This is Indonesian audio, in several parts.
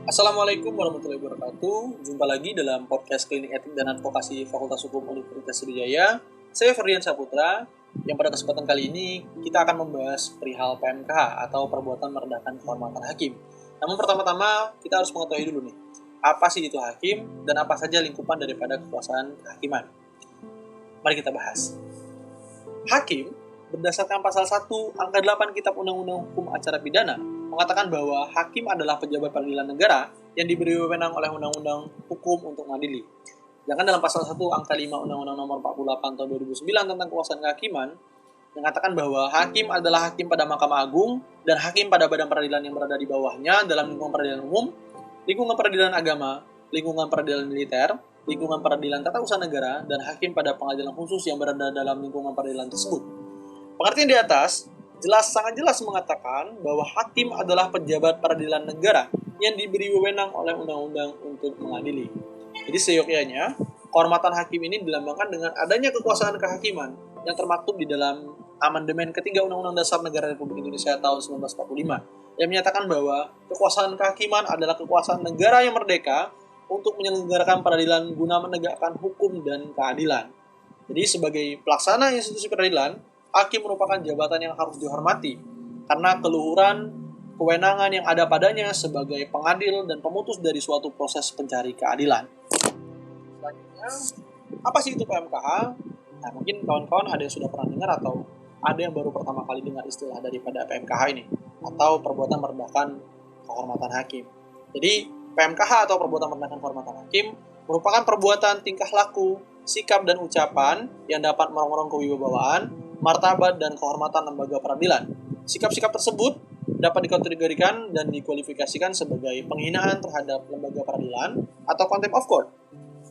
Assalamualaikum warahmatullahi wabarakatuh. Jumpa lagi dalam podcast Klinik Etik dan Advokasi Fakultas Hukum Universitas Sriwijaya. Saya Ferdian Saputra, yang pada kesempatan kali ini kita akan membahas perihal PMKH atau perbuatan merendahkan kehormatan hakim. Namun pertama-tama kita harus mengetahui dulu nih, apa sih itu hakim dan apa saja lingkupan daripada kekuasaan kehakiman. Mari kita bahas. Hakim berdasarkan pasal 1 angka 8 Kitab Undang-Undang Hukum Acara Pidana mengatakan bahwa hakim adalah pejabat peradilan negara yang diberi wewenang oleh Undang-Undang Hukum untuk mengadili. Sedangkan dalam pasal 1 angka 5 Undang-Undang Nomor 48 Tahun 2009 tentang kekuasaan kehakiman mengatakan bahwa hakim adalah hakim pada Mahkamah Agung dan hakim pada badan peradilan yang berada di bawahnya dalam lingkungan peradilan umum, lingkungan peradilan agama, lingkungan peradilan militer, lingkungan peradilan tata usaha negara, dan hakim pada pengadilan khusus yang berada dalam lingkungan peradilan tersebut. Pengertian di atas sangat jelas mengatakan bahwa hakim adalah pejabat peradilan negara yang diberi wewenang oleh undang-undang untuk mengadili. Jadi seyogyanya, kehormatan hakim ini dilambangkan dengan adanya kekuasaan kehakiman yang termaktub di dalam amandemen ketiga Undang-Undang Dasar Negara Republik Indonesia tahun 1945 yang menyatakan bahwa kekuasaan kehakiman adalah kekuasaan negara yang merdeka untuk menyelenggarakan peradilan guna menegakkan hukum dan keadilan. Jadi sebagai pelaksana institusi peradilan, hakim merupakan jabatan yang harus dihormati karena keluhuran kewenangan yang ada padanya sebagai pengadil dan pemutus dari suatu proses pencari keadilan. Selanjutnya, apa sih itu PMKH? Nah, mungkin kawan-kawan ada yang sudah pernah dengar atau ada yang baru pertama kali dengar istilah daripada PMKH ini, atau perbuatan merendahkan kehormatan hakim. Jadi, PMKH atau perbuatan merendahkan kehormatan hakim merupakan perbuatan tingkah laku, sikap dan ucapan yang dapat merongrong kewibawaan, martabat dan kehormatan lembaga peradilan. Sikap-sikap tersebut dapat dikategorikan dan dikualifikasikan sebagai penghinaan terhadap lembaga peradilan atau contempt of court.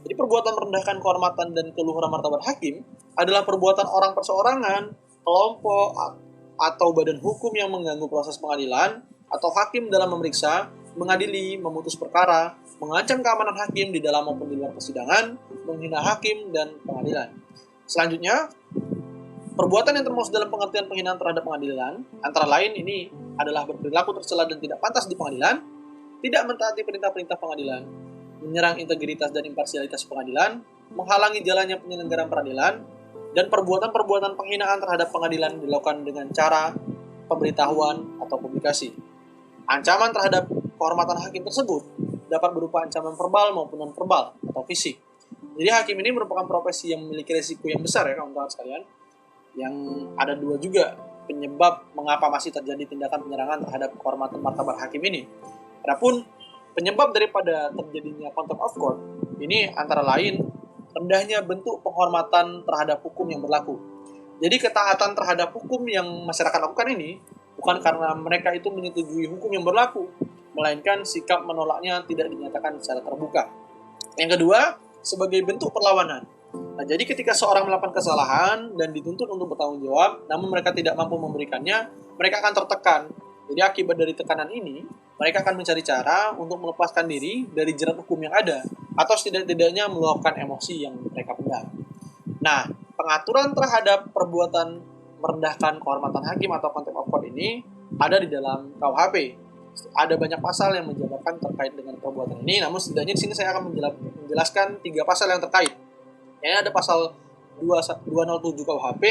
Jadi perbuatan merendahkan kehormatan dan keluhuran martabat hakim adalah perbuatan orang perseorangan, kelompok, atau badan hukum yang mengganggu proses pengadilan atau hakim dalam memeriksa, mengadili, memutus perkara, mengancam keamanan hakim di dalam maupun di luar persidangan, menghina hakim dan pengadilan. Selanjutnya, perbuatan yang termasuk dalam pengertian penghinaan terhadap pengadilan, antara lain ini adalah berperilaku tercela dan tidak pantas di pengadilan, tidak mentaati perintah-perintah pengadilan, menyerang integritas dan imparsialitas pengadilan, menghalangi jalannya penyelenggaraan peradilan, dan perbuatan-perbuatan penghinaan terhadap pengadilan dilakukan dengan cara pemberitahuan atau publikasi. Ancaman terhadap kehormatan hakim tersebut dapat berupa ancaman verbal maupun non-verbal atau fisik. Jadi hakim ini merupakan profesi yang memiliki risiko yang besar ya kawan-kawan sekalian, yang ada dua juga penyebab mengapa masih terjadi tindakan penyerangan terhadap kehormatan martabat hakim ini. Adapun penyebab daripada terjadinya contempt of court ini antara lain rendahnya bentuk penghormatan terhadap hukum yang berlaku. Jadi ketaatan terhadap hukum yang masyarakat lakukan ini bukan karena mereka itu menyetujui hukum yang berlaku, melainkan sikap menolaknya tidak dinyatakan secara terbuka. Yang kedua, sebagai bentuk perlawanan. Nah, jadi ketika seorang melakukan kesalahan dan dituntut untuk bertanggung jawab, namun mereka tidak mampu memberikannya, mereka akan tertekan. Jadi akibat dari tekanan ini, mereka akan mencari cara untuk melepaskan diri dari jerat hukum yang ada, atau setidak-tidaknya meluapkan emosi yang mereka pendam. Nah, pengaturan terhadap perbuatan merendahkan kehormatan hakim atau contempt of court ini ada di dalam KUHP. Ada banyak pasal yang menjabarkan terkait dengan perbuatan ini, namun setidaknya di sini saya akan menjelaskan 3 pasal yang terkait. Yang ada pasal 207 KUHP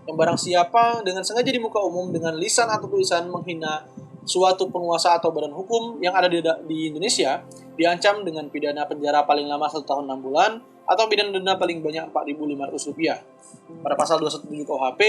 yang barang siapa dengan sengaja di muka umum dengan lisan atau tulisan menghina suatu penguasa atau badan hukum yang ada di Indonesia diancam dengan pidana penjara paling lama 1 tahun 6 bulan atau pidana denda paling banyak Rp4.500. Pada pasal 217 KUHP,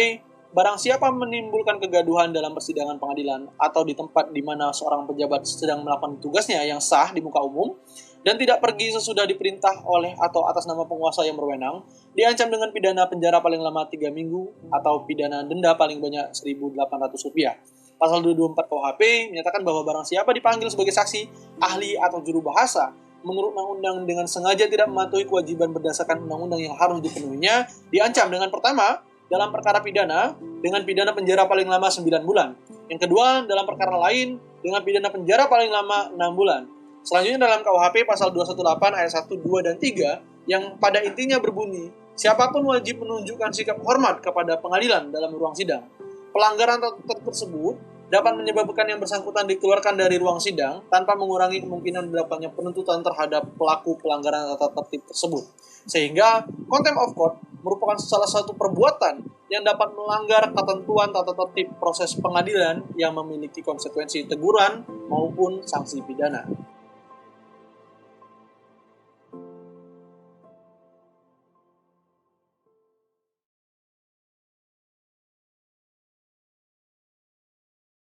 barang siapa menimbulkan kegaduhan dalam persidangan pengadilan atau di tempat di mana seorang pejabat sedang melakukan tugasnya yang sah di muka umum dan tidak pergi sesudah diperintah oleh atau atas nama penguasa yang berwenang, diancam dengan pidana penjara paling lama 3 minggu atau pidana denda paling banyak Rp1.800. Pasal 224 KUHP menyatakan bahwa barang siapa dipanggil sebagai saksi, ahli atau juru bahasa menurut undang-undang dengan sengaja tidak mematuhi kewajiban berdasarkan undang-undang yang harus dipenuhinya, diancam dengan pertama, dalam perkara pidana, dengan pidana penjara paling lama 9 bulan. Yang kedua, dalam perkara lain, dengan pidana penjara paling lama 6 bulan. Selanjutnya dalam KUHP pasal 218 ayat 1, 2, dan 3, yang pada intinya berbunyi, siapapun wajib menunjukkan sikap hormat kepada pengadilan dalam ruang sidang. Pelanggaran tersebut dapat menyebabkan yang bersangkutan dikeluarkan dari ruang sidang tanpa mengurangi kemungkinan dilakukannya penuntutan terhadap pelaku pelanggaran tata tertib tersebut. Sehingga contempt of court merupakan salah satu perbuatan yang dapat melanggar ketentuan tata tertib proses pengadilan yang memiliki konsekuensi teguran maupun sanksi pidana.